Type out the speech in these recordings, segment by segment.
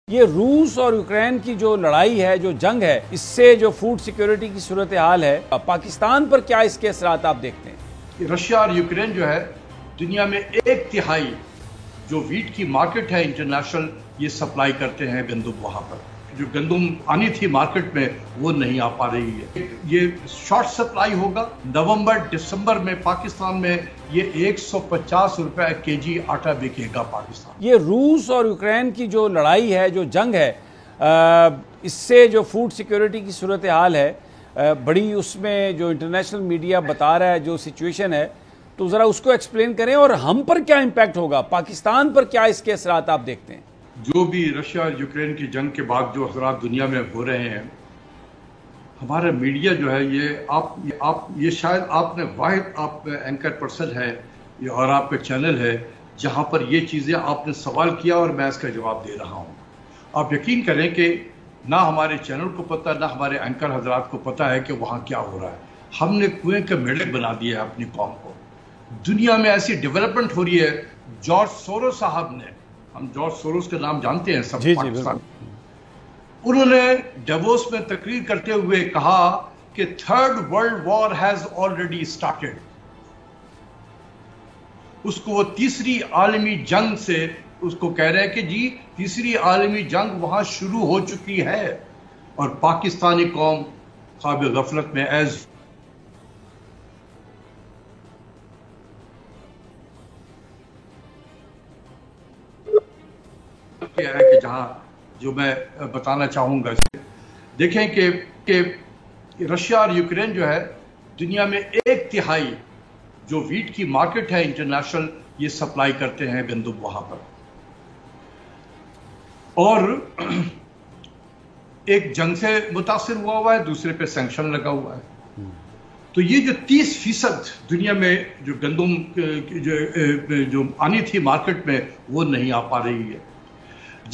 یہ روس اور یوکرین کی جو لڑائی ہے، جو جنگ ہے، اس سے جو فوڈ سیکیورٹی کی صورتحال ہے، پاکستان پر کیا اس کے اثرات آپ دیکھتے ہیں؟ رشیا اور یوکرین جو ہے دنیا میں 1/3 جو ویٹ کی مارکیٹ ہے انٹرنیشنل، یہ سپلائی کرتے ہیں گندم وہاں پر۔ جو گندم آنی تھی مارکیٹ میں وہ نہیں آ پا رہی ہے۔ یہ شارٹ سپلائی ہوگا۔ نومبر دسمبر میں پاکستان میں یہ 150 روپے کے جی آٹا بکے گا پاکستان۔ یہ روس اور یوکرین کی جو لڑائی ہے، جو جنگ ہے، اس سے جو فوڈ سیکیورٹی کی صورتحال ہے بڑی، اس میں جو انٹرنیشنل میڈیا بتا رہا ہے جو سچویشن ہے، تو ذرا اس کو ایکسپلین کریں، اور ہم پر کیا امپیکٹ ہوگا، پاکستان پر کیا اس کے اثرات آپ دیکھتے ہیں؟ جو بھی رشیا اور یوکرین کی جنگ کے بعد جو اثرات دنیا میں ہو رہے ہیں، ہمارا میڈیا جو ہے یہ شاید آپ نے واحد اینکر پرسن ہے اور آپ کا چینل ہے جہاں پر یہ چیزیں آپ نے سوال کیا اور میں اس کا جواب دے رہا ہوں۔ آپ یقین کریں کہ نہ ہمارے چینل کو پتہ، نہ ہمارے اینکر حضرات کو پتہ ہے کہ وہاں کیا ہو رہا ہے۔ ہم نے کنویں کا میڈک بنا دیا ہے اپنی قوم کو۔ دنیا میں ایسی ڈیولپمنٹ ہو رہی ہے۔ جارج سوروس صاحب نے، ہم جارج سوروس کا نام جانتے ہیں سب پاکستان، انہوں نے ڈیووس میں تقریر کرتے ہوئے کہا کہ third world war has already started. اس کو وہ تیسری عالمی جنگ سے اس کو کہہ رہے ہیں کہ جی تیسری عالمی جنگ وہاں شروع ہو چکی ہے، اور پاکستانی قوم خواب غفلت میں ایز ہے کہ جہاں جو میں بتانا چاہوں گا، دیکھیں کہ رشیا اور یوکرین جو ہے دنیا میں 1/3 جو ویٹ کی مارکیٹ ہے انٹرنیشنل، یہ سپلائی کرتے ہیں گندم وہاں پر، اور ایک جنگ سے متاثر ہوا ہے، دوسرے پہ سینکشن لگا ہوا ہے۔ تو یہ جو 30% دنیا میں جو گندم جو آنی تھی مارکیٹ میں وہ نہیں آ پا رہی ہے،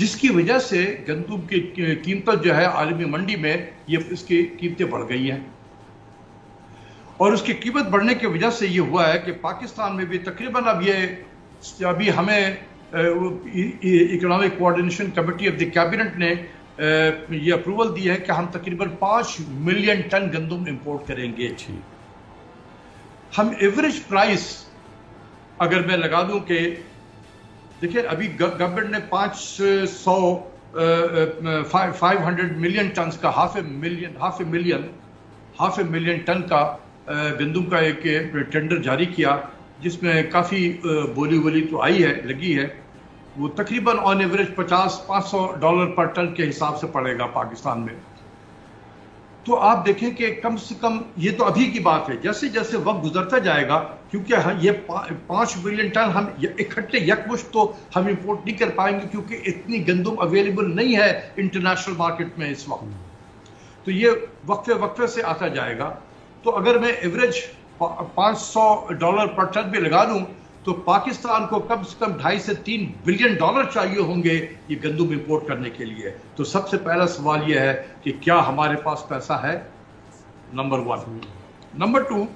جس کی وجہ سے گندم کی قیمت جو ہے عالمی منڈی میں اس کی قیمتیں بڑھ گئی ہیں، اور اس کی قیمت بڑھنے کی وجہ سے یہ ہوا ہے کہ پاکستان میں بھی تقریباً ابھی ہمیں economic coordination committee of the cabinet نے یہ اپروول دی ہے کہ ہم تقریباً 5 ملین ٹن گندم امپورٹ کریں گے۔ ہم ایوریج پرائس اگر میں لگا دوں کہ دیکھیں ابھی گورنمنٹ نے 500 ملین ٹنز کا ہاف اے ملین ٹن کا گندم کا ایک ٹینڈر جاری کیا، جس میں کافی بولی تو آئی ہے، لگی ہے۔ وہ تقریباً آن ایوریج $500 پر ٹن کے حساب سے پڑے گا پاکستان میں۔ تو آپ دیکھیں کہ کم سے کم یہ تو ابھی کی بات ہے، جیسے جیسے وقت گزرتا جائے گا، کیونکہ یہ 5 ملین ٹن ہم اکٹھے یکمشت تو ہم امپورٹ نہیں کر پائیں گے، کیونکہ اتنی گندم اویلیبل نہیں ہے انٹرنیشنل مارکیٹ میں اس وقت۔ تو یہ وقفے سے آتا جائے گا۔ تو اگر میں ایوریج $500 پر ٹن بھی لگا دوں تو پاکستان کو کم سے کم $2.5 سے $3 بلین چاہیے ہوں گے یہ گندم امپورٹ کرنے کے لیے۔ تو سب سے پہلا سوال یہ ہے کہ کیا ہمارے پاس پیسہ ہے؟ نمبر 1۔ نمبر 2،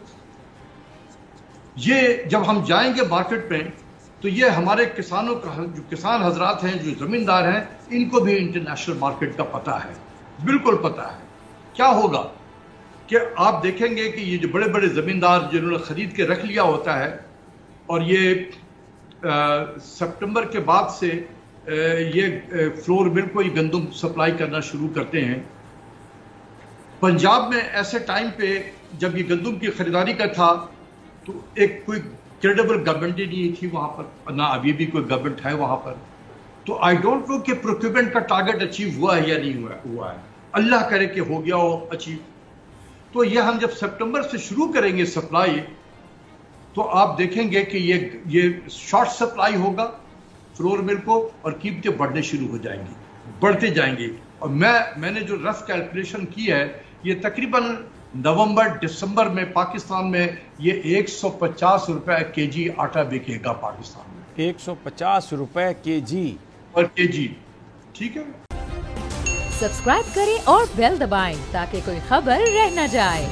یہ جب ہم جائیں گے مارکیٹ میں تو یہ ہمارے کسانوں کا، جو کسان حضرات ہیں، جو زمیندار ہیں، ان کو بھی انٹرنیشنل مارکیٹ کا پتہ ہے، بالکل پتہ ہے۔ کیا ہوگا کہ آپ دیکھیں گے کہ یہ جو بڑے بڑے زمیندار جنہوں نے خرید کے رکھ لیا ہوتا ہے، اور یہ سپٹمبر کے بعد سے یہ فلور مل کو یہ گندم سپلائی کرنا شروع کرتے ہیں۔ پنجاب میں ایسے ٹائم پہ جب یہ گندم کی خریداری کا تھا تو ایک کوئی کریڈیبل گورنمنٹ ہی نہیں تھی وہاں پر، نہ ابھی بھی کوئی گورنمنٹ ہے وہاں پر۔ تو آئی ڈونٹ نو کہ پروکیورمنٹ کا ٹارگٹ اچیو ہوا ہے یا نہیں ہوا ہے، اللہ کرے کہ ہو گیا ہو اچیو۔ تو یہ ہم جب سپٹمبر سے شروع کریں گے سپلائی، تو آپ دیکھیں گے کہ یہ شارٹ سپلائی ہوگا فلور مل کو، اور قیمتیں بڑھنے شروع ہو جائیں گی، بڑھتے جائیں گی۔ اور میں نے جو رف کیلکولیشن کی ہے، یہ تقریباً نومبر دسمبر میں پاکستان میں یہ 150 روپے کے جی آٹا بکے گا پاکستان میں۔ 150 روپے کے جی پر کے جی، ٹھیک ہے۔ سبسکرائب کریں اور بیل دبائیں تاکہ کوئی خبر رہ نہ جائے۔